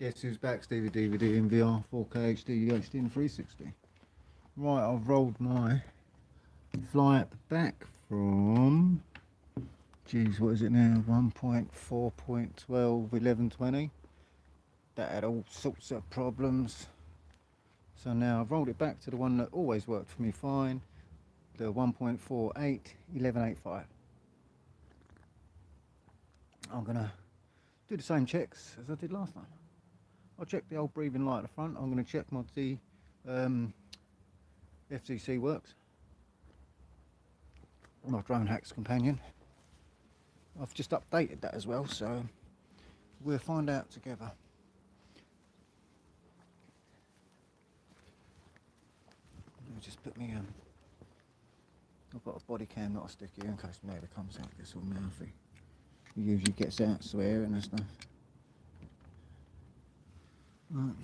Guess who's back? STEVIEDVD in VR, 4K HD, HD and 360. Right, I've rolled my flight back from, geez, what is it now? 1.4.12, 1120. That had all sorts of problems. So now I've rolled it back to the one that always worked for me fine, the 1.48, 1185. I'm gonna do the same checks as I did last time. I'll check the old breathing light at the front. I'm going to check my FCC works. My drone hacks companion. I've just updated that as well, so we'll find out together. Let me just put me I've got a body cam that I stick here in case the neighbour comes out, gets all mouthy. He usually gets out swearing and stuff. Right.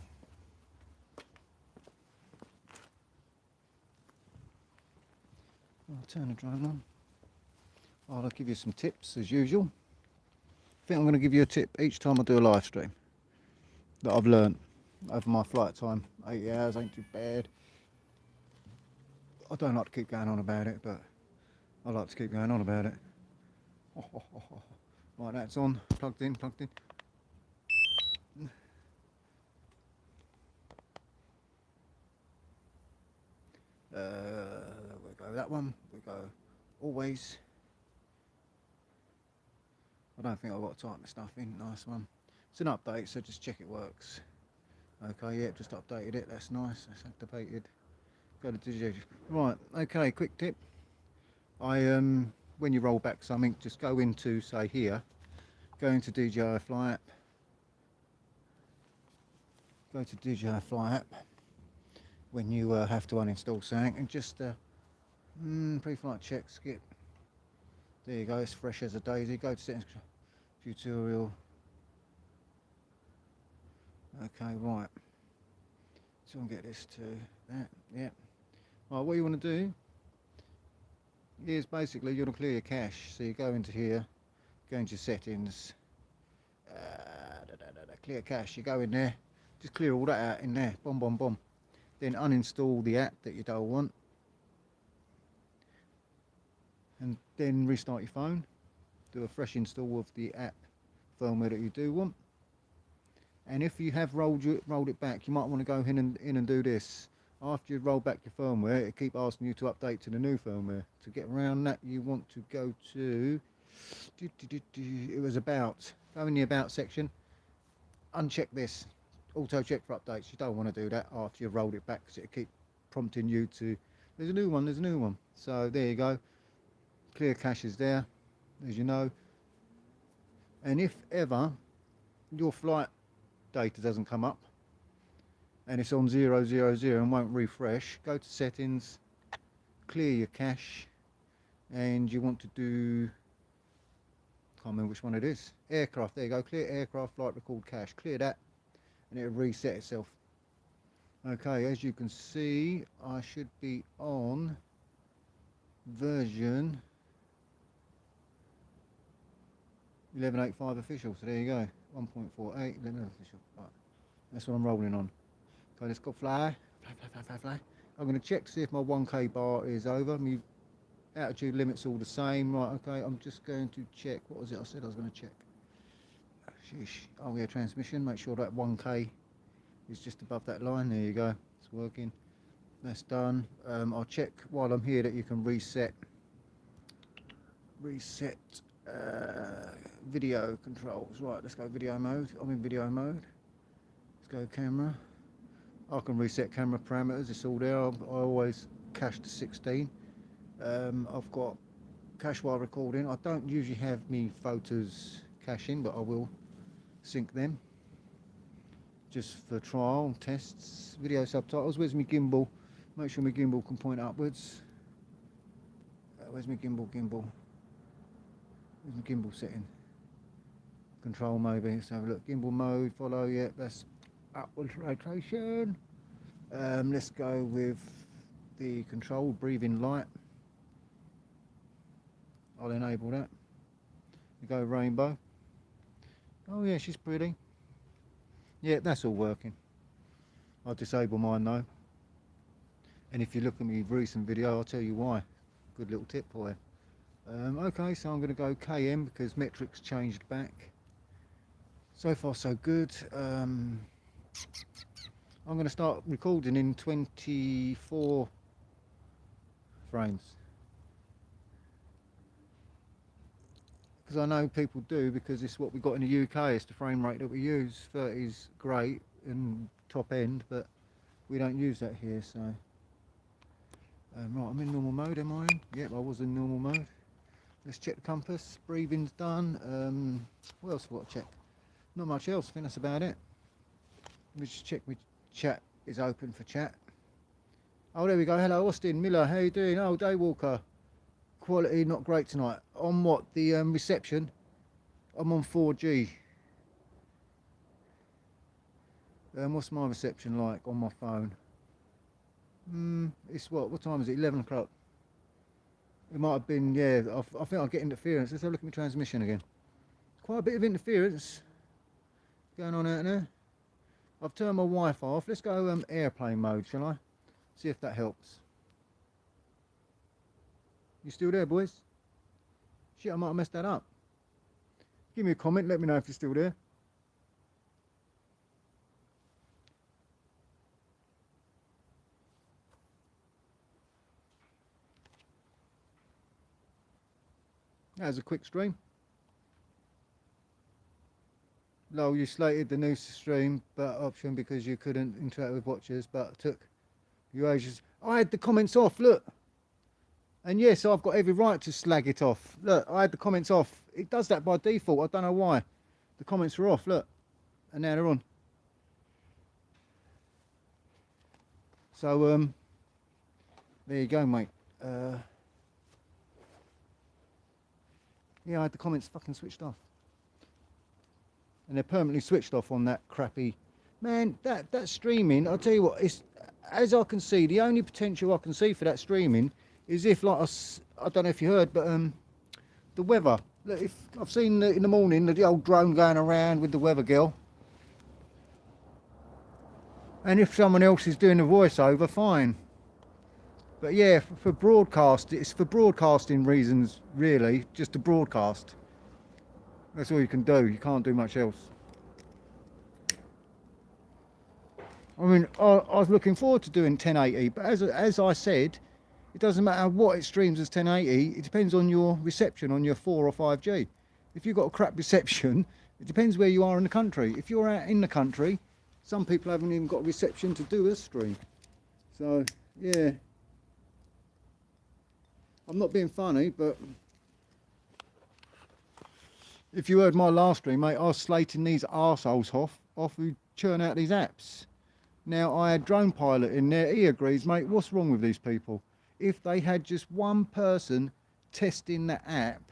I'll turn the drone on. I'll give you some tips as usual. I think I'm going to give you a tip each time I do a live stream that I've learnt over my flight time. 8 hours ain't too bad. I don't like to keep going on about it, but I like to keep going on about it. Right, that's on, plugged in. We go that one, we go always. I don't think I've got to type my stuff in, nice one. It's an update, so just check it works. Okay, yeah, just updated it, that's nice, that's activated. Go to DJI. Right, okay, quick tip. When you roll back something, just go into, say here, go into DJI Fly app. Go to DJI Fly app when you have to uninstall something and just pre-flight check, skip. There you go, it's fresh as a daisy. Go to settings, tutorial. Okay, right. So I'll get this to that, yeah. Right, what you want to do is basically you want to clear your cache. So you go into here, go into settings, clear cache, you go in there, just clear all that out in there, boom. Then uninstall the app that you don't want. And then restart your phone, do a fresh install of the app firmware that you do want. And if you have rolled it back, you might want to go in and do this. After you roll back your firmware, it keep asking you to update to the new firmware. To get around that, you want to go to, it was about, go in the about section, uncheck this, auto check for updates. You don't want to do that after you've rolled it back because it'll keep prompting you to, there's a new one. So there you go, clear cache is there, as you know. And if ever your flight data doesn't come up and it's on 000 and won't refresh, go to settings, clear your cache, and you want to do, can't remember which one it is, aircraft, there you go, clear aircraft flight record cache, clear that and it'll reset itself. Okay, as you can see, I should be on version 11.85 official, so there you go, 1.48, 11 official. Right, that's what I'm rolling on. Okay, let's go fly. I'm going to check to see if my 1K bar is over. My altitude limit's all the same. Right, okay, I'm just going to check. What was it I said I was going to check? Sheesh. Oh yeah, transmission. Make sure that 1K is just above that line. There you go. It's working. That's done. I'll check while I'm here that you can reset video controls. Right, let's go video mode. I'm in video mode. Let's go camera. I can reset camera parameters, it's all there. I always cache to 16. I've got cache while recording. I don't usually have me photos caching, but I will sync them just for trial tests. Video subtitles. Where's my gimbal? Make sure my gimbal can point upwards. Where's my gimbal? Where's my gimbal setting? Control maybe. Let's have a look. Gimbal mode. Follow. Yeah, that's upwards rotation. Let's go with the control breathing light. I'll enable that. We go rainbow. Oh yeah, she's pretty. Yeah, that's all working. I'll disable mine though. And if you look at my recent video, I'll tell you why. Good little tip for you. Okay, so I'm going to go KM because metrics changed back. So far so good. I'm going to start recording in 24 frames. Because I know people do, because it's what we got in the UK, it's the frame rate that we use. 30 is great and top end, but we don't use that here, so. Right, I'm in normal mode, am I in? Yep, I was in normal mode. Let's check the compass, breathing's done. What else have I got to check? Not much else, I think that's about it. Let me just check my chat is open for chat. Oh, there we go. Hello, Austin Miller, how you doing? Oh, Daywalker. Quality not great tonight. On what? The reception? I'm on 4G. What's my reception like on my phone? It's what time is it? 11 o'clock. It might have been, yeah, I think I'll get interference. Let's have a look at my transmission again. Quite a bit of interference going on out there. I've turned my Wi-Fi off. Let's go airplane mode, shall I? See if that helps. You still there, boys? Shit, I might have messed that up. Give me a comment, let me know if you're still there. That was a quick stream. Lol, you slated the new stream but option because you couldn't interact with watchers, but took you ages. I had the comments off, look. And yes, I've got every right to slag it off. Look, I had the comments off. It does that by default. I don't know why. The comments were off, look. And now they're on. So, there you go, mate. Yeah, I had the comments fucking switched off. And they're permanently switched off on that crappy... Man, that streaming, I'll tell you what, it's, as I can see, the only potential I can see for that streaming is if, like, I don't know if you heard, but the weather. Look, if I've seen in the morning the old drone going around with the weather girl. And if someone else is doing the voiceover, fine. But yeah, for broadcast, it's for broadcasting reasons, really, just to broadcast. That's all you can do. You can't do much else. I mean, I was looking forward to doing 1080, but as I said, it doesn't matter what it streams as 1080. It depends on your reception on your 4 or 5G. If you've got a crap reception, it depends where you are in the country. If you're out in the country, some people haven't even got reception to do a stream. So, yeah. I'm not being funny, but if you heard my last stream, mate, I was slating these arseholes off who churn out these apps. Now, I had Drone Pilot in there. He agrees, mate, what's wrong with these people? If they had just one person testing the app,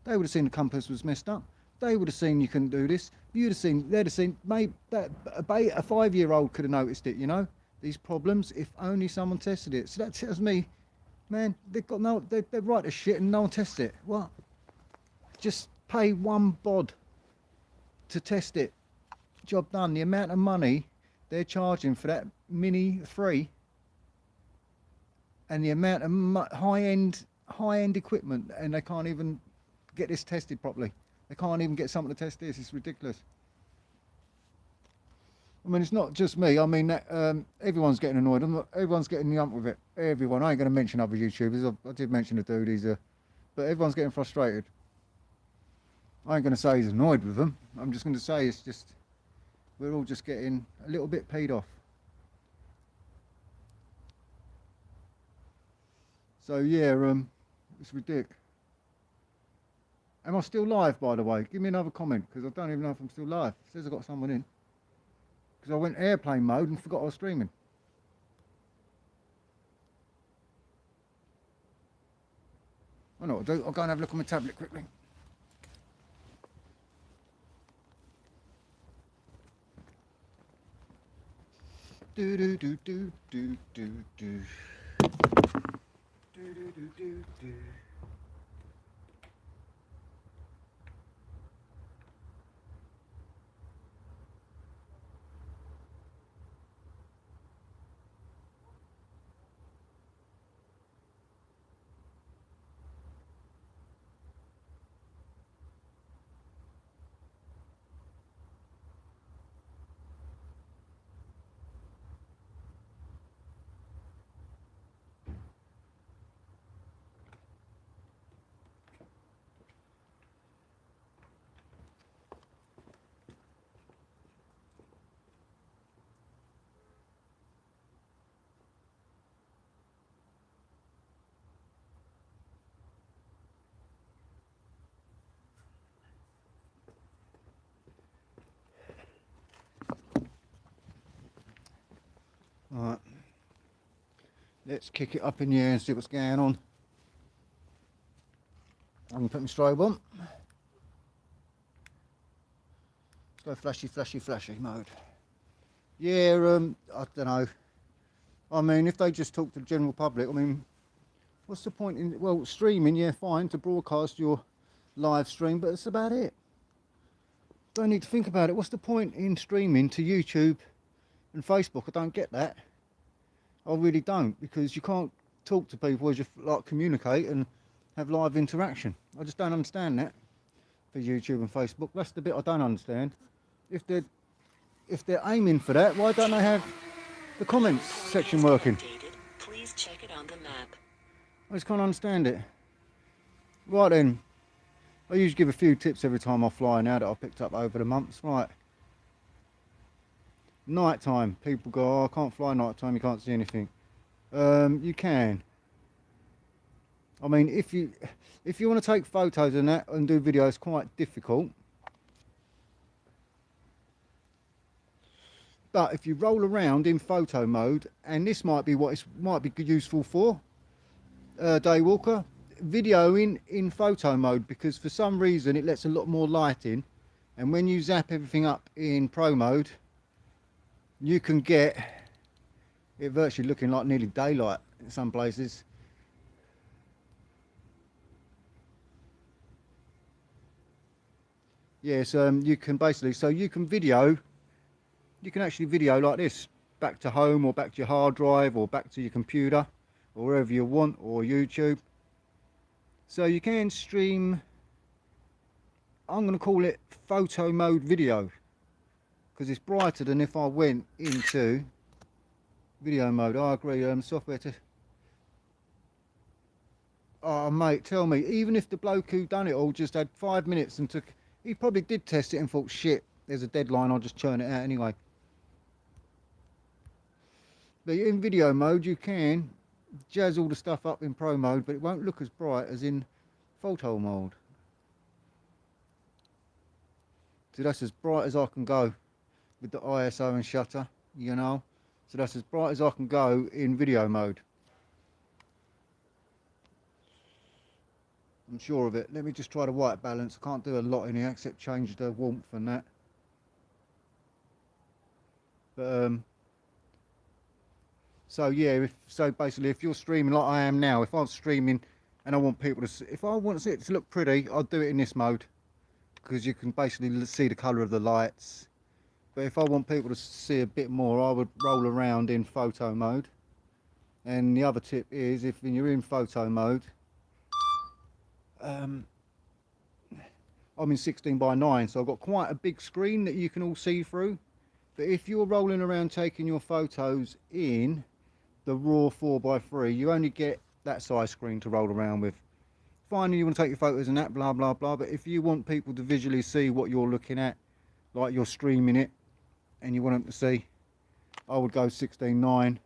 they would have seen the compass was messed up. They would have seen you couldn't do this. You'd have seen, they'd have seen, mate, that a 5-year-old could have noticed it, you know, these problems, if only someone tested it. So that tells me, man, they've got no, they're right as shit and no one tests it. What? Just pay one bod to test it. Job done. The amount of money they're charging for that Mini 3 and the amount of high-end equipment, and they can't even get this tested properly. They can't even get someone to test this. It's ridiculous. I mean, it's not just me. I mean, everyone's getting annoyed. Everyone's getting the ump with it. Everyone. I ain't going to mention other YouTubers. I did mention the dude. But everyone's getting frustrated. I ain't going to say he's annoyed with them. I'm just going to say it's just, we're all just getting a little bit peed off. So yeah, it's ridiculous. Am I still live, by the way? Give me another comment, because I don't even know if I'm still live. It says I've got someone in. Because I went airplane mode and forgot I was streaming. I know what I'll do. I'll go and have a look on my tablet quickly. Do do do do do do do. Do do do do do. Alright. Let's kick it up in the air and see what's going on. I'm going to put my strobe on. Let's go flashy, flashy, flashy mode. Yeah, I don't know. I mean, if they just talk to the general public, I mean, what's the point in, well, streaming, yeah, fine, to broadcast your live stream, but that's about it. Don't need to think about it. What's the point in streaming to YouTube and Facebook? I don't get that. I really don't, because you can't talk to people as you like communicate and have live interaction. I just don't understand that for YouTube and Facebook. That's the bit I don't understand. If they're aiming for that, why don't they have the comments section working? Please check it on the map. I just can't understand it. Right then, I usually give a few tips every time I fly now that I've picked up over the months. Right. Night time. People go, oh, I can't fly night time, you can't see anything. You can. I mean, if you want to take photos and that and do videos, it's quite difficult. But if you roll around in photo mode, and this might be what it might be useful for, Daywalker, videoing in photo mode, because for some reason it lets a lot more light in, and when you zap everything up in pro mode, you can get it virtually looking like nearly daylight in some places. Yes, you can basically, so you can actually video like this, back to home or back to your hard drive or back to your computer or wherever you want, or YouTube. So you can stream, I'm going to call it photo mode video, because it's brighter than if I went into video mode. I agree, software to... Oh mate, tell me, even if the bloke who done it all just had 5 minutes and took... He probably did test it and thought, shit, there's a deadline, I'll just churn it out anyway. But in video mode you can jazz all the stuff up in pro mode, but it won't look as bright as in photo mode. So that's as bright as I can go with the ISO and shutter, you know. So that's as bright as I can go in video mode. I'm sure of it. Let me just try the white balance. I can't do a lot in here except change the warmth and that. But so yeah, so basically if you're streaming like I am now, if I'm streaming and I want people to see, if I want it to look pretty, I'll do it in this mode, because you can basically see the colour of the lights. But if I want people to see a bit more, I would roll around in photo mode. And the other tip is, if you're in photo mode, I'm in 16:9, so I've got quite a big screen that you can all see through. But if you're rolling around taking your photos in the raw 4:3, you only get that size screen to roll around with. Fine, you want to take your photos and that, blah blah blah, but if you want people to visually see what you're looking at, like you're streaming it and you want them to see, I would go 16:9,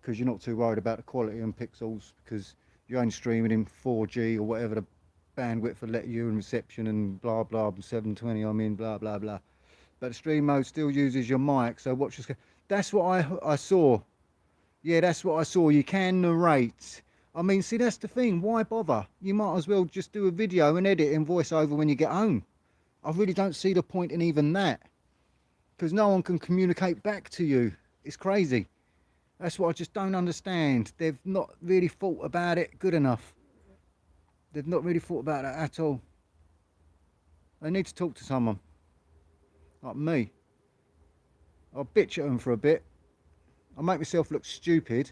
because you're not too worried about the quality and pixels, because you're only streaming in 4G or whatever the bandwidth will let you, and reception and blah blah, 720 I mean, blah blah blah. But the stream mode still uses your mic, so watch this. That's what I saw. Yeah, that's what I saw. You can narrate. I mean, see, that's the thing. Why bother? You might as well just do a video and edit and voice over when you get home. I really don't see the point in even that, because no one can communicate back to you. It's crazy. That's what I just don't understand. They've not really thought about it good enough. They've not really thought about it at all. They need to talk to someone like me. I'll bitch at them for a bit. I'll make myself look stupid,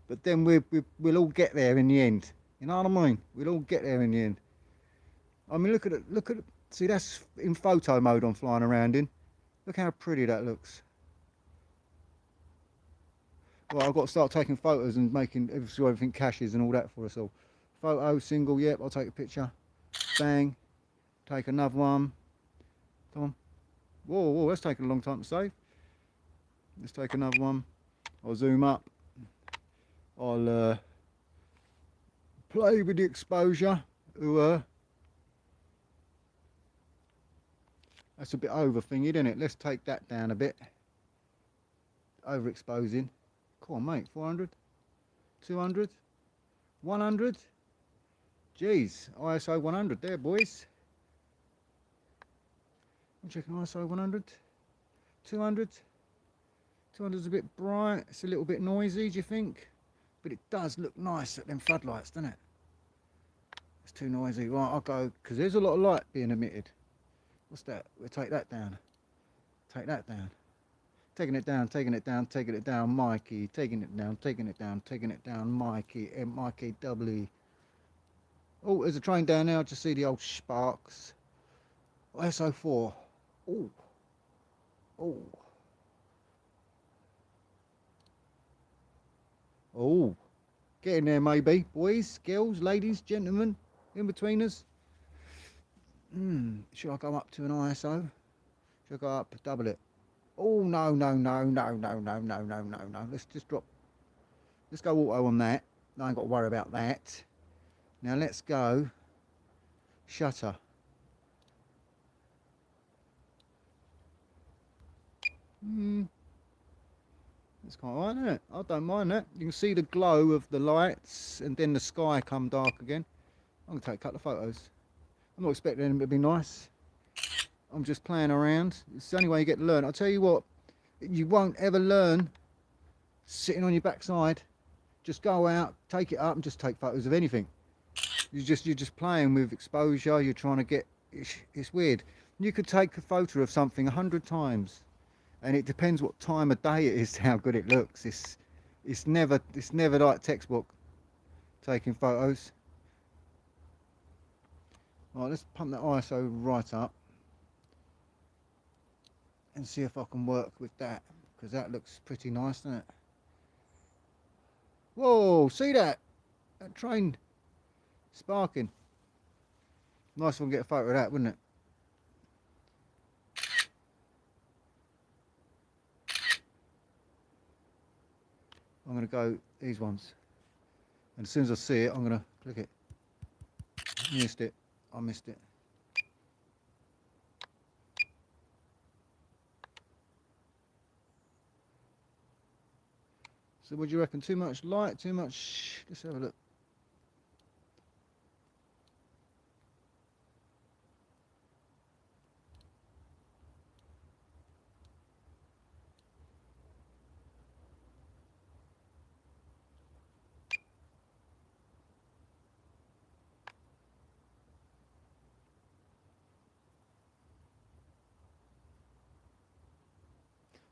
but then we'll all get there in the end. You know what I mean? We'll all get there in the end. I mean, look at it. Look at it. See, that's in photo mode I'm flying around in. Look how pretty that looks. Well, I've got to start taking photos and making sure everything caches and all that for us all. Photo, single, yep, I'll take a picture. Bang. Take another one. Come on. Whoa, whoa, that's taking a long time to save. Let's take another one. I'll zoom up. I'll play with the exposure. That's a bit over thingy, isn't it? Let's take that down a bit. overexposing. Come on, mate. 400, 200, 100. Jeez, ISO 100 there, boys. I'm checking ISO 100, 200. 200's a bit bright. It's a little bit noisy, do you think? But it does look nice at them floodlights, doesn't it? It's too noisy. Right, I'll go, because there's a lot of light being emitted. What's that? We'll take that down. Take that down. Taking it down, taking it down, taking it down, Mikey. Taking it down, taking it down, taking it down, Mikey. M-I-K-W. Oh, there's a train down there. I just see the old sparks. SO4. Oh. Oh. Oh. Get in there, maybe. Boys, girls, ladies, gentlemen, in-betweeners. Should I go up to an ISO? Should I go up, double it? Oh, no, no, no, no, no, no, no, no, no, no. Let's just drop. Let's go auto on that. I ain't got to worry about that. Now let's go shutter. It's quite alright, isn't it? I don't mind that. You can see the glow of the lights and then the sky come dark again. I'm going to take a couple of photos. I'm not expecting them to be nice. I'm just playing around. It's the only way you get to learn. I'll tell you what, you won't ever learn sitting on your backside. Just go out, take it up and just take photos of anything. You're just playing with exposure. You're trying to get, it's weird. You could take a photo of something 100 times and it depends what time of day it is to how good it looks. It's never like textbook taking photos. Right, let's pump that ISO right up and see if I can work with that, because that looks pretty nice, doesn't it? Whoa, see that? That train sparking. Nice if I can get a photo of that, wouldn't it? I'm going to go these ones. And as soon as I see it, I'm going to click it. Missed it. I missed it. So what do you reckon? Too much light? Too much? Let's have a look.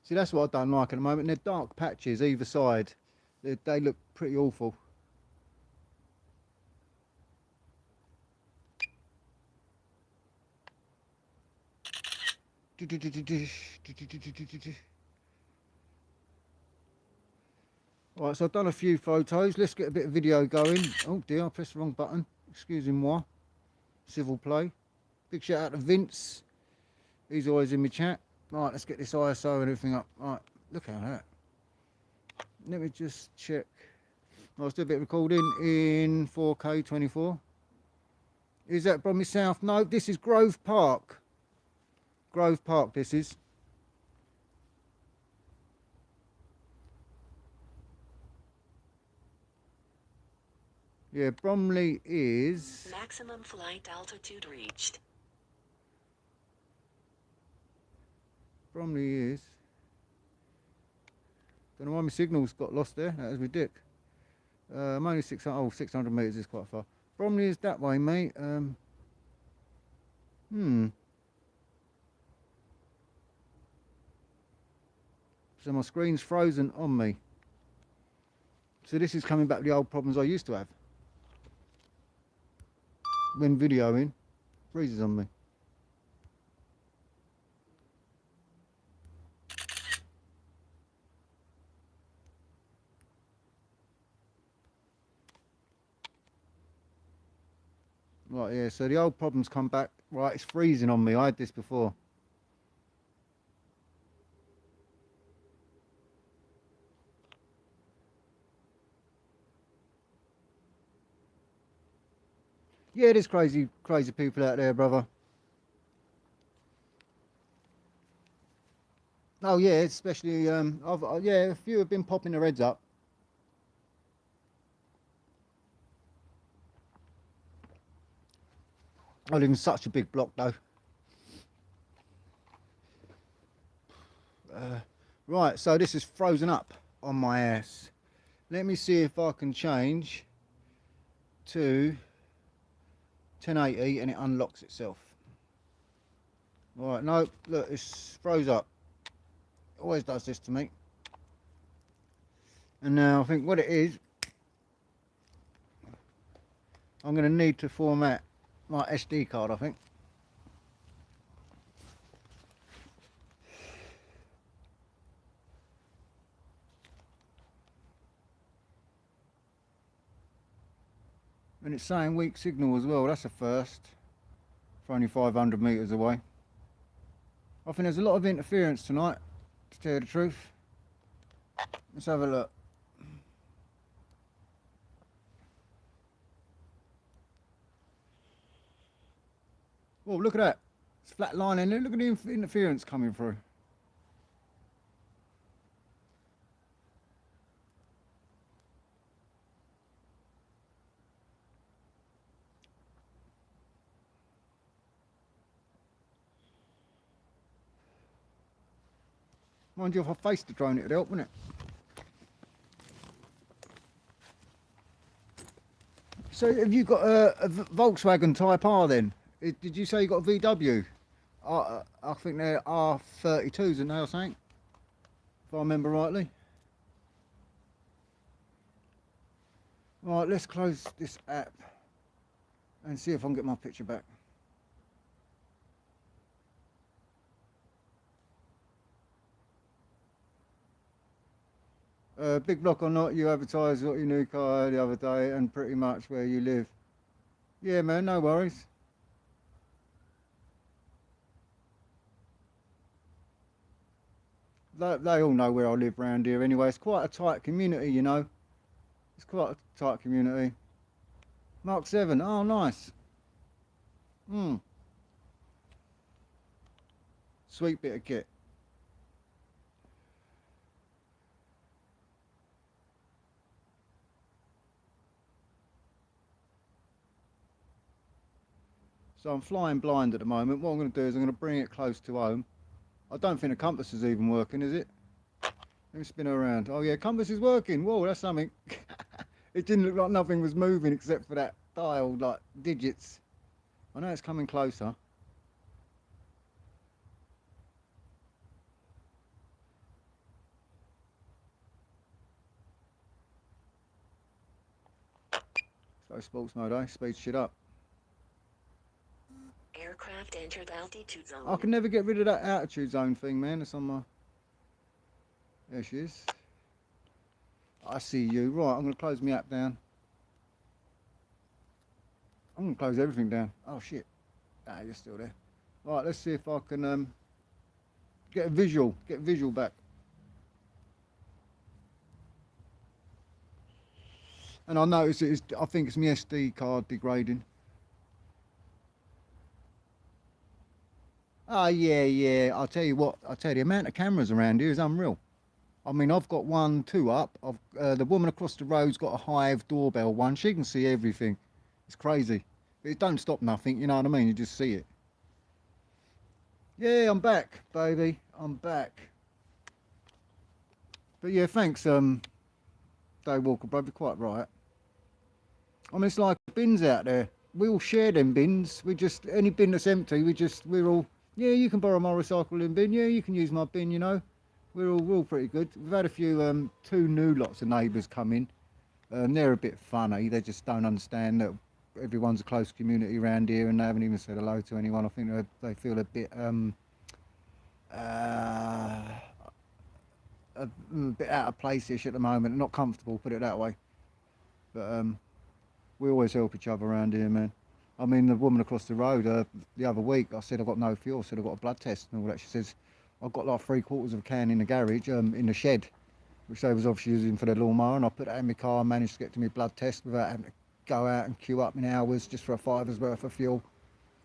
See, that's what I don't like at the moment. They're dark patches either side. They look pretty awful. Right, so I've done a few photos. Let's get a bit of video going. Oh dear, I pressed the wrong button. Excusez-moi. Civil play. Big shout out to Vince. He's always in my chat. Right, let's get this ISO and everything up. Right, look at that. Let me just check. Let's do a bit of recording in 4K 24. Is that Bromley South? No, this is Grove Park. Grove Park, this is. Yeah, Bromley is... Maximum flight altitude reached. Bromley is... Don't know why my signal's got lost there. That was ridiculous. I'm only 600 metres is quite far. Bromley is that way, mate. So my screen's frozen on me. So this is coming back to the old problems I used to have. When videoing, freezes on me. Right, yeah, so the old problems come back. Right, it's freezing on me. I had this before. Yeah, there's crazy people out there, brother. Oh yeah, especially yeah, a few have been popping their heads up. I live in such a big block though. Right, so this is frozen up on my ass. Let me see if I can change to 1080 and it unlocks itself. Right, no, look, it's froze up. It always does this to me. And now I think what it is, I'm going to need to format my SD card, I think. And it's saying weak signal as well, that's a first. For only 500 metres away. I think there's a lot of interference tonight, to tell you the truth. Let's have a look. Oh, look at that. It's flat line in there. Look at the interference coming through. Mind you, if I faced the drone, it'd help, wouldn't it? So have you got a Volkswagen Type R then? Did you say you got a VW? I think they're R32s, isn't they, or something? If I remember rightly. Right, let's close this app and see if I can get my picture back. Big block or not, you advertised what your new car the other day and pretty much where you live. Yeah, man, no worries. They all know where I live round here anyway. It's quite a tight community, you know. It's quite a tight community. Mark 7, oh nice. Sweet bit of kit. So I'm flying blind at the moment. What I'm going to do is I'm going to bring it close to home. I don't think the compass is even working, is it? Let me spin her around. Oh yeah, compass is working. Whoa, that's something. It didn't look like nothing was moving except for that dial, like digits. I know it's coming closer. So sports mode, eh? Speed shit up. Aircraft entered altitude zone. I can never get rid of that altitude zone thing, man. It's on my... There she is. I see you. Right, I'm going to close my app down. I'm going to close everything down. Oh, shit. Ah, you're still there. Right, let's see if I can get visual back. And I notice I think it's my SD card degrading. Oh, yeah. I'll tell you what, the amount of cameras around here is unreal. I mean, I've got 2 up. The woman across the road's got a Hive doorbell one. She can see everything. It's crazy. But it don't stop nothing, you know what I mean? You just see it. Yeah, I'm back, baby. I'm back. But yeah, thanks, Dave Walker, bro. You're quite right. I mean, it's like bins out there. We all share them bins. We just, any bin that's empty, we're all, yeah, you can borrow my recycling bin. Yeah, you can use my bin, you know. We're all pretty good. We've had a few, 2 new lots of neighbours come in. They're a bit funny. They just don't understand that everyone's a close community around here and they haven't even said hello to anyone. I think they feel a bit, a bit out of place-ish at the moment. Not comfortable, put it that way. But we always help each other around here, man. I mean, the woman across the road, the other week, I said I've got no fuel. I said I've got a blood test and all that. She says, I've got like 3/4 of a can in the garage, in the shed, which they was obviously using for the lawnmower, and I put that in my car and managed to get to my blood test without having to go out and queue up in hours just for a $5's worth of fuel.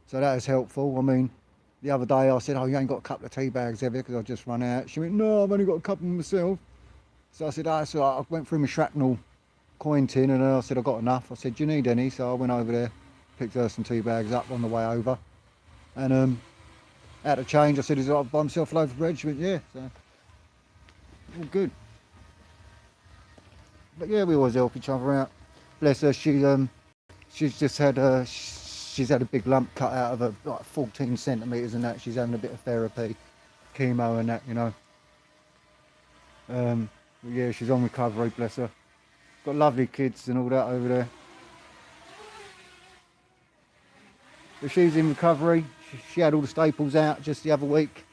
So that is helpful. I mean, The other day I said, oh, you ain't got a couple of tea bags, have you? Because I just run out. She went, no, I've only got a couple myself. So I said, oh, so I went through my shrapnel coin tin and I said, I got enough. I said, do you need any? So I went over there, picked her some tea bags up on the way over. And out of change, I said, is I buy myself a loaf of bread? She went, yeah. So all good. But yeah, we always help each other out. Bless her, she's just had she's had a big lump cut out of her, like 14 centimetres and that. She's having a bit of therapy, chemo and that, you know. But yeah, she's on recovery, bless her. Got lovely kids and all that over there. But she's in recovery. She had all the staples out just the other week.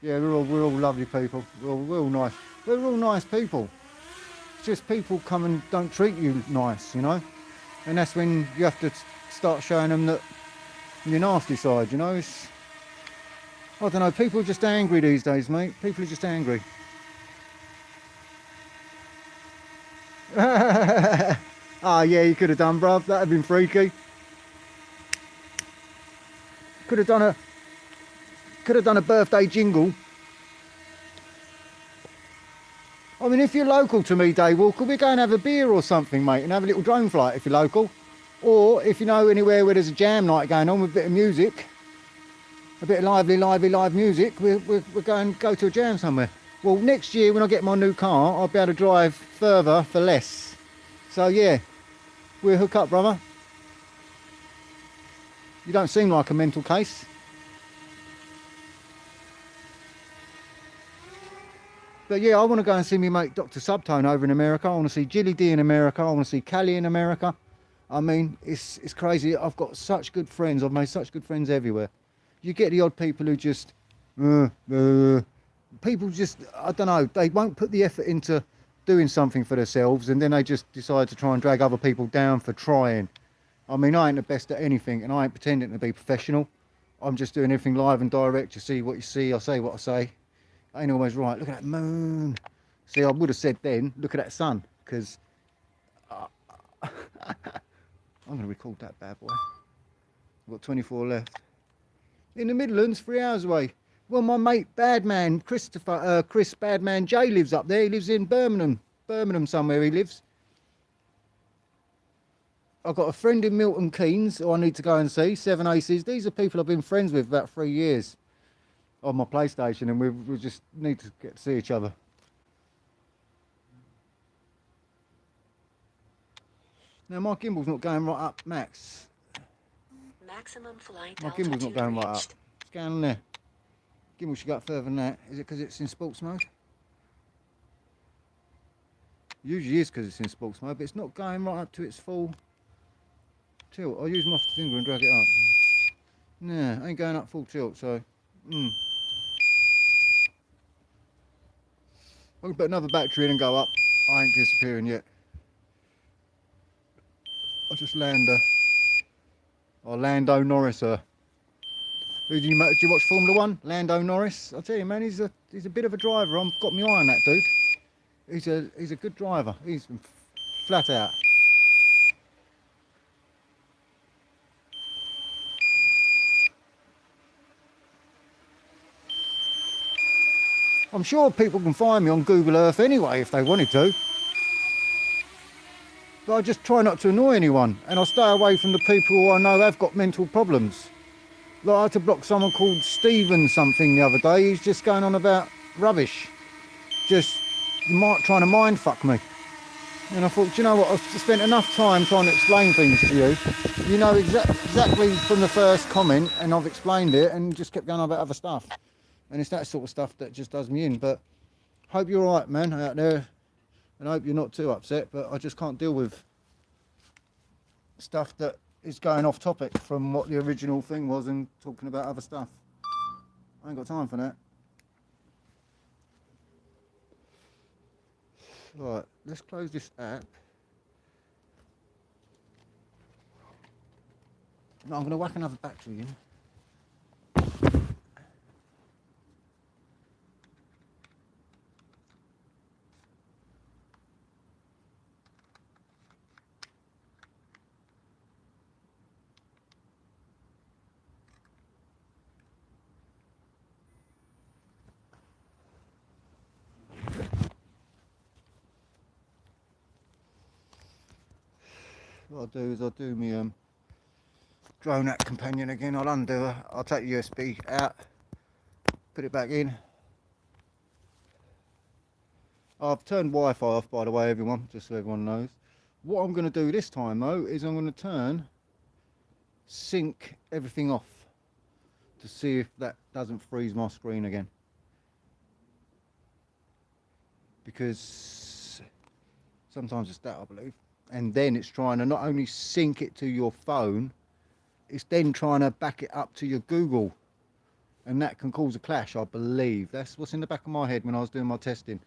Yeah, we're all lovely people. We're all nice. We're all nice people. It's just people come and don't treat you nice, you know. And that's when you have to start showing them that your nasty side, you know. It's, I don't know, people are just angry these days, mate. People are just angry. Ah, yeah, you could have done, bruv. That'd have been freaky. Could have done a birthday jingle. I mean, if you're local to me, Daywalker, we go and have a beer or something, mate, and have a little drone flight if you're local. Or if you know anywhere where there's a jam night going on with a bit of music, a bit of lively live music, we're going to go to a jam somewhere. Well, next year when I get my new car, I'll be able to drive further for less. So yeah, we'll hook up, brother. You don't seem like a mental case. But yeah, I want to go and see me mate Dr. Subtone over in America. I want to see Jilly D in America. I want to see Callie in America. I mean, it's crazy. I've got such good friends. I've made such good friends everywhere. You get the odd people who just, people just, I don't know, they won't put the effort into doing something for themselves and then they just decide to try and drag other people down for trying. I mean, I ain't the best at anything and I ain't pretending to be professional. I'm just doing everything live and direct. You see what you see, I say what I say. I ain't always right. Look at that moon. See, I would have said then, look at that sun, because I'm going to record that bad boy. I've got 24 left. In the Midlands, 3 hours away. Well, my mate Badman, Chris Badman J lives up there. He lives in Birmingham somewhere he lives. I've got a friend in Milton Keynes who I need to go and see, 7 Aces. These are people I've been friends with about 3 years on my PlayStation, and we just need to get to see each other. Now my gimbal's not going right up, Max. Maximum flight My gimbal's not altitude going right up. reached. It's going on there. Gimbal should go up further than that. Is it because it's in sports mode? Usually is because it's in sports mode, but it's not going right up to its full tilt. I'll use my finger and drag it up. Nah, ain't going up full tilt, so I can put another battery in and go up. I ain't disappearing yet. I'll just land Lando Norris. Do you watch Formula 1? Lando Norris. I'll tell you, man, he's a bit of a driver. I've got my eye on that dude. He's a good driver. He's flat out. I'm sure people can find me on Google Earth anyway if they wanted to. But I just try not to annoy anyone, and I stay away from the people who I know have got mental problems. Like I had to block someone called Stephen something the other day. He's just going on about rubbish. Just trying to mind fuck me. And I thought, do you know what, I've spent enough time trying to explain things to you. You know exactly from the first comment, and I've explained it, and just kept going on about other stuff. And it's that sort of stuff that just does me in. But hope you're all right, man, out there. And I hope you're not too upset, but I just can't deal with stuff that is going off topic from what the original thing was and talking about other stuff. I ain't got time for that. Right, let's close this app. No, I'm going to whack another battery in. What I'll do is I'll do my drone app companion again. I'll undo her. I'll take the USB out, put it back in. I've turned Wi-Fi off, by the way, everyone, just so everyone knows. What I'm going to do this time though is I'm going to sync everything off to see if that doesn't freeze my screen again, because sometimes it's that, I believe. And then it's trying to not only sync it to your phone, it's then trying to back it up to your Google, and that can cause a clash, I believe. That's what's in the back of my head when I was doing my testing.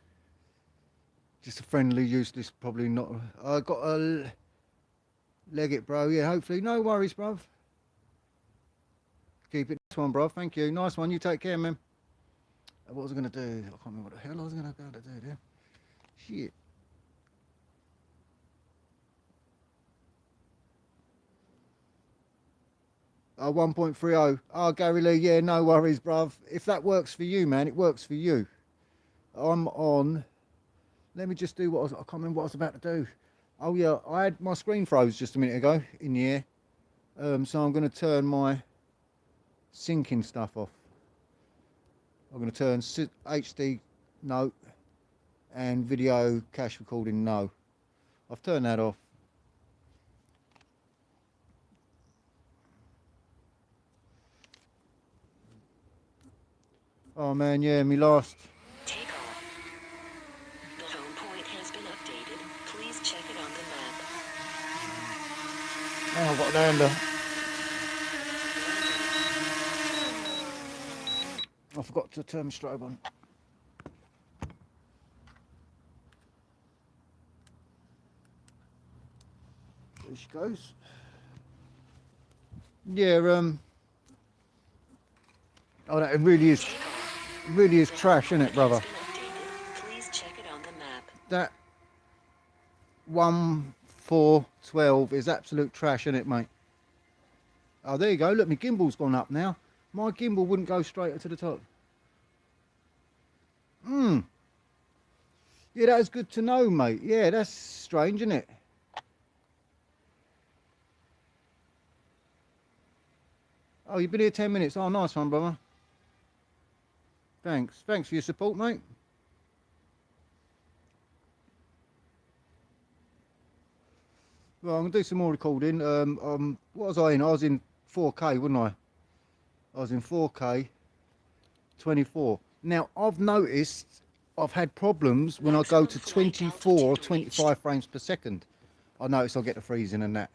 Just a friendly, useless, probably not. I got a leg it, bro. Yeah, hopefully. No worries, bruv. Keep it this one, bro. Thank you. Nice one. You take care, man. What was I going to do? I can't remember what the hell I was going to go to do there. Shit. Oh, 1.30. Oh, Gary Lee. Yeah, no worries, bruv. If that works for you, man, it works for you. I'm on. Let me just do I can't remember what I was about to do. Oh yeah, I had my screen froze just a minute ago in the air. So I'm going to turn my syncing stuff off. I'm going to turn HD no and video cache recording no. I've turned that off. Oh man, yeah, me last. Take off. The home point has been updated. Please check it on the map. Oh, I've got an lander. I forgot to turn my strobe on. There she goes. Yeah, oh, that really is trash, isn't it, brother? Please check it on the map. That 1.4.12 is absolute trash, isn't it, mate? Oh, there you go. Look, my gimbal's gone up now. My gimbal wouldn't go straight to the top. Yeah, that is good to know, mate. Yeah, that's strange, isn't it? Oh, you've been here 10 minutes. Oh, nice one, brother. Thanks. Thanks for your support, mate. Well, I'm going to do some more recording. What was I in? I was in 4K, wasn't I? I was in 4K 24. Now, I've noticed I've had problems when I go to 24 or 25 frames per second. I notice I'll get the freezing and that.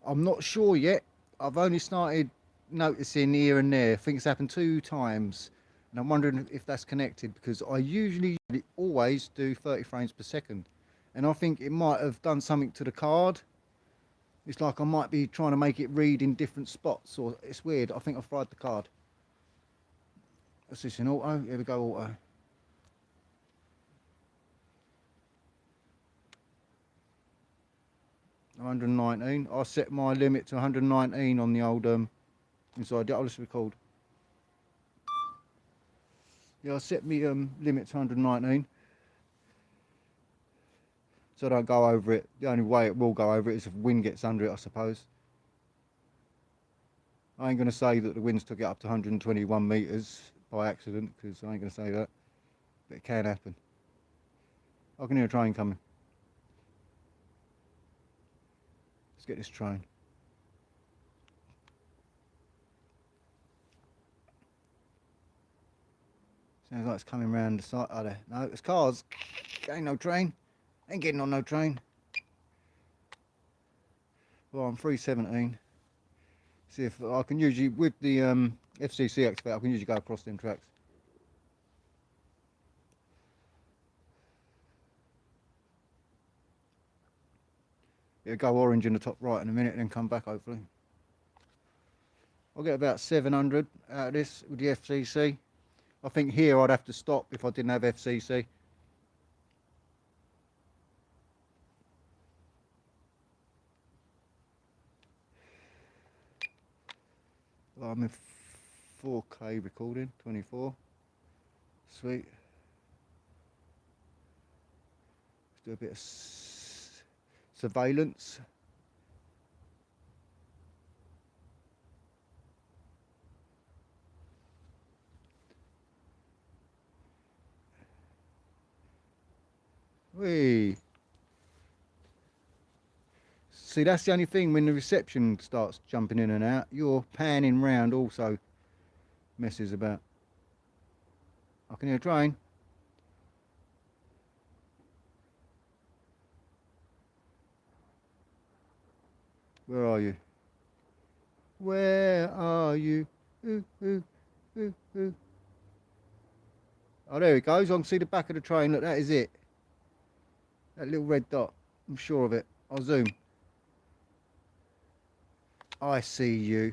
I'm not sure yet. I've only started noticing here and there. I think it's happened 2 times. And I'm wondering if that's connected, because I usually always do 30 frames per second. And I think it might have done something to the card. It's like I might be trying to make it read in different spots, or it's weird. I think I've fried the card. What's this in auto? Here we go, auto. $119. I set my limit to 119 on the old inside. I'll just record. Yeah, I set my limit to 119. So I don't go over it. The only way it will go over it is if wind gets under it, I suppose. I ain't going to say that the winds took it up to 121 metres by accident, because I ain't going to say that. But it can happen. I can hear a train coming. Let's get this train. Sounds like it's coming round the side. Oh, there. No, it's cars. Ain't no train. Ain't getting on no train. Well, I'm 317. See if I can usually, with the FCC activator, I can usually go across them tracks. It'll go orange in the top right in a minute and then come back, hopefully. I'll get about 700 out of this with the FCC. I think here I'd have to stop if I didn't have FCC. Well, I'm in 4K recording, 24. Sweet. Let's do a bit of surveillance. Whee. See, that's the only thing when the reception starts jumping in and out. Your panning round also messes about. I can hear a train. Where are you? Where are you? Ooh, ooh, ooh, ooh. Oh, there it goes. I can see the back of the train. Look, that is it. That little red dot. I'm sure of it. I'll zoom. I see you.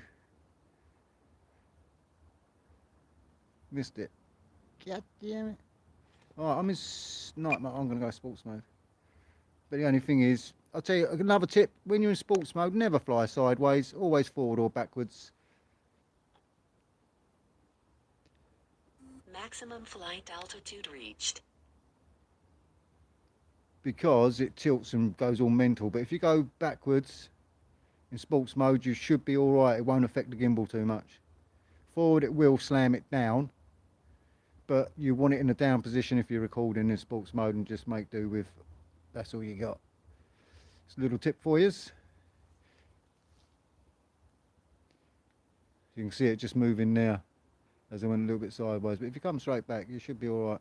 Missed it. God damn it. Alright, I'm in night mode. I'm going to go sports mode. But the only thing is, I'll tell you another tip. When you're in sports mode, never fly sideways. Always forward or backwards. Maximum flight altitude reached. Because it tilts and goes all mental. But if you go backwards in sports mode, you should be alright. It won't affect the gimbal too much. Forward, it will slam it down. But you want it in a down position if you're recording in sports mode, and just make do with that's all you got. It's a little tip for you. You can see it just moving now as I went a little bit sideways, but if you come straight back you should be alright.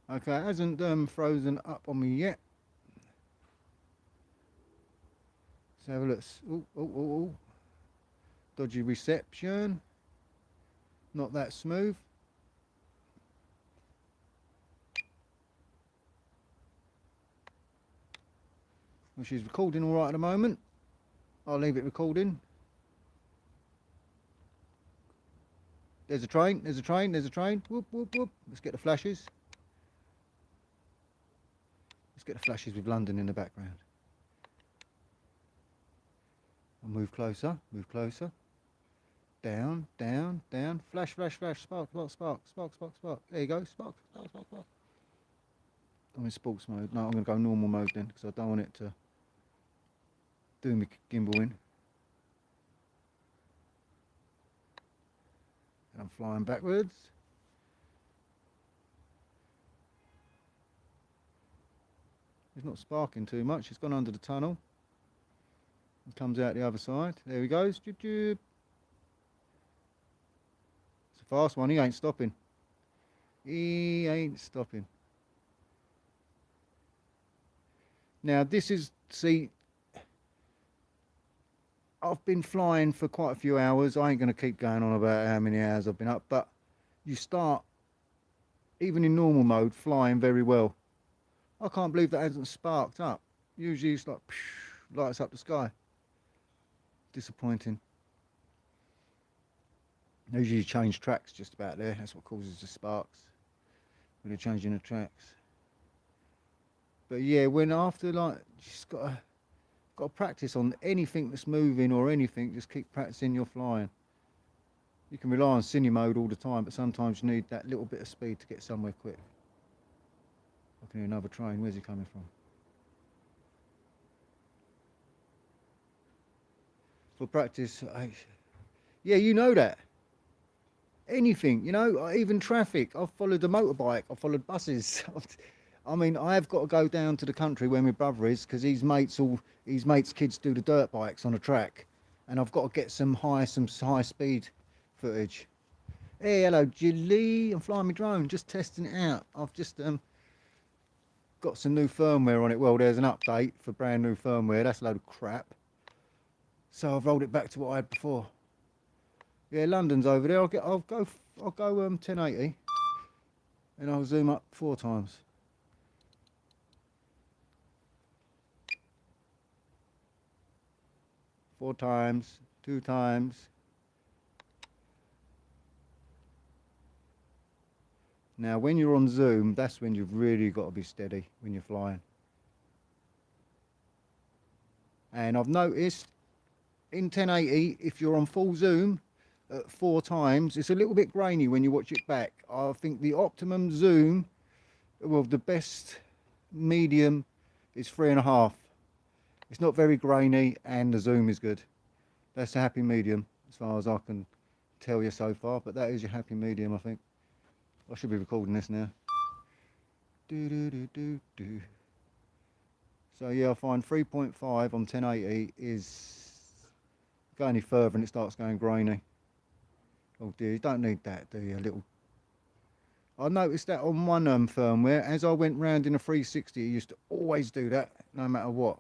Okay, it hasn't frozen up on me yet. Let's have a look. Oh. Dodgy reception. Not that smooth. Well, she's recording all right at the moment. I'll leave it recording. There's a train, there's a train, there's a train. Whoop, whoop, whoop. Let's get the flashes. Let's get the flashes with London in the background. I'll move closer, move closer. Down, down, down. Flash, flash, flash. Spark, spark, spark, spark, spark, spark. There you go. Spark, spark, spark, spark. I'm in sports mode. No, I'm going to go normal mode then, because I don't want it to do me gimbal in. And I'm flying backwards. It's not sparking too much. It's gone under the tunnel. It comes out the other side. There he goes. Joop, joop. It's a fast one. He ain't stopping. He ain't stopping. Now this is, see, I've been flying for quite a few hours. I ain't going to keep going on about how many hours I've been up, but you start, even in normal mode, flying very well. I can't believe that hasn't sparked up. Usually it's like, lights up the sky. Disappointing. Usually you change tracks just about there. That's what causes the sparks, when you're changing the tracks. But yeah, when after, like, you just got to practice on anything that's moving or anything. Just keep practicing your flying. You can rely on cine mode all the time, but sometimes you need that little bit of speed to get somewhere quick. I can hear another train. Where's he coming from? For practice, yeah, you know that. Anything, you know, even traffic. I've followed a motorbike. I've followed buses. I mean, I have got to go down to the country where my brother is, because his mates kids do the dirt bikes on a track, and I've got to get some high speed footage. Hey, hello, Julie. I'm flying my drone, just testing it out. I've just got some new firmware on it. Well, there's an update for brand new firmware. That's a load of crap. So I've rolled it back to what I had before. Yeah, London's over there. I'll go 1080, and I'll zoom up 4 times. Four times, 2 times. Now, when you're on zoom, that's when you've really got to be steady when you're flying. And I've noticed in 1080, if you're on full zoom at 4 times, it's a little bit grainy when you watch it back. I think the optimum zoom, well, the best medium is 3.5. It's not very grainy, and the zoom is good. That's a happy medium, as far as I can tell you so far, but that is your happy medium, I think. I should be recording this now. So yeah, I find 3.5 on 1080 is go any further and it starts going grainy. Oh dear, you don't need that, do you? A little. I noticed that on one firmware, as I went round in a 360, it used to always do that, no matter what.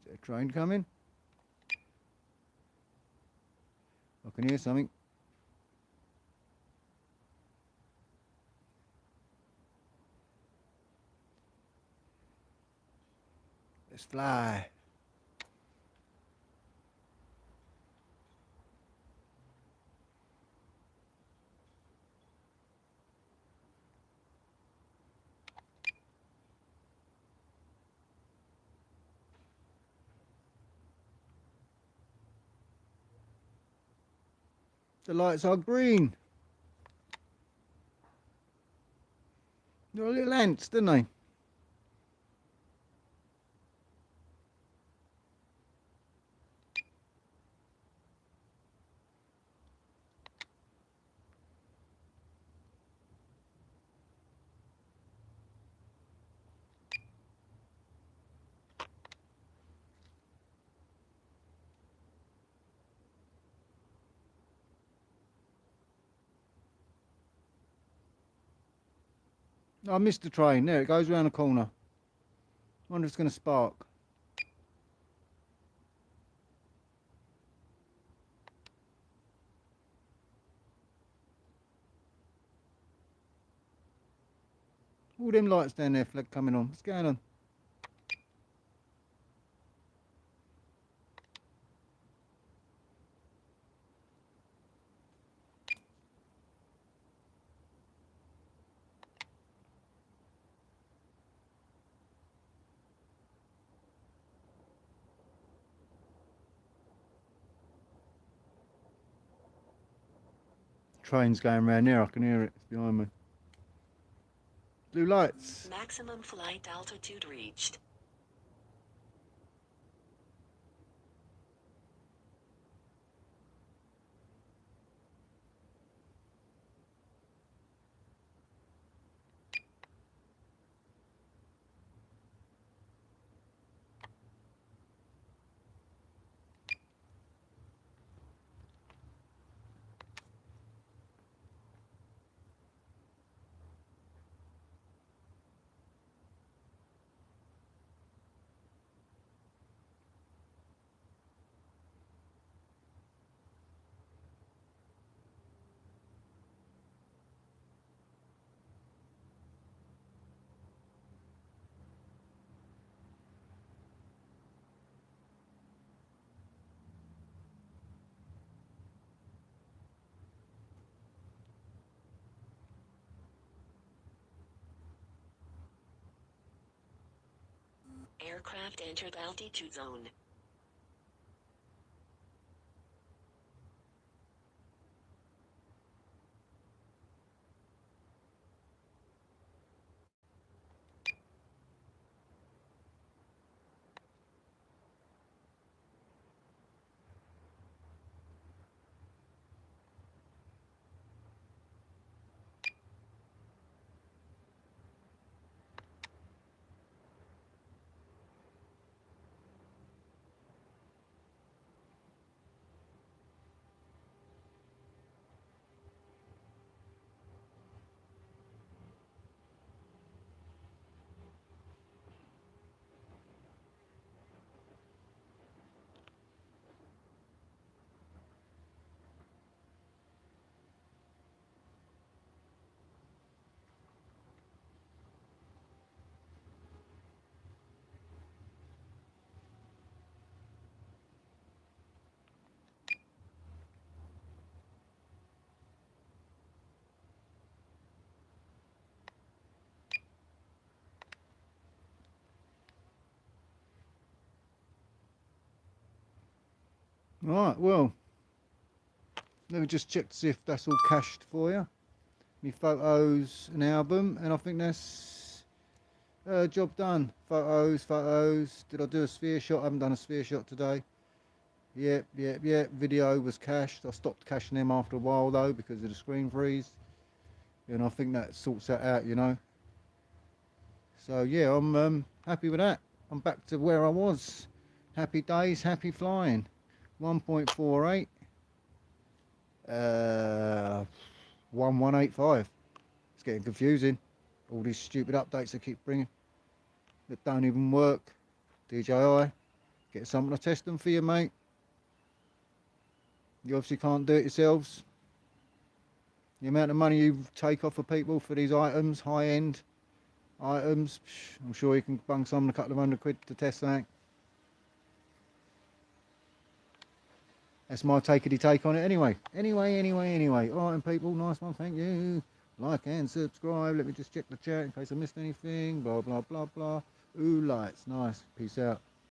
Is there a train coming? I can hear something. Let's fly. The lights are green. They're little ants, didn't they? I missed the train. There, it goes round the corner. Wonder if it's going to spark. All them lights down there coming on. What's going on? Train's going round there. I can hear it. It's behind me. Blue lights. Maximum flight altitude reached. Aircraft entered altitude zone. Right, well, let me just check to see if that's all cached for you. my photos and album, and I think that's job done. Photos. Did I do a sphere shot? I haven't done a sphere shot today. Yep. Video was cached. I stopped caching them after a while though because of the screen freeze. And I think that sorts that out, you know. So yeah, I'm happy with that. I'm back to where I was. Happy days, happy flying. 1.48. 1185. It's getting confusing. All these stupid updates they keep bringing that don't even work. DJI, get someone to test them for you, mate. You obviously can't do it yourselves. The amount of money you take off of people for these items, high-end items, I'm sure you can bung someone a couple of £100 to test that. That's my take on it anyway. Anyway. All right, people, nice one, thank you. Like and subscribe. Let me just check the chat in case I missed anything. Blah, blah, blah, blah. Ooh, lights, nice. Peace out.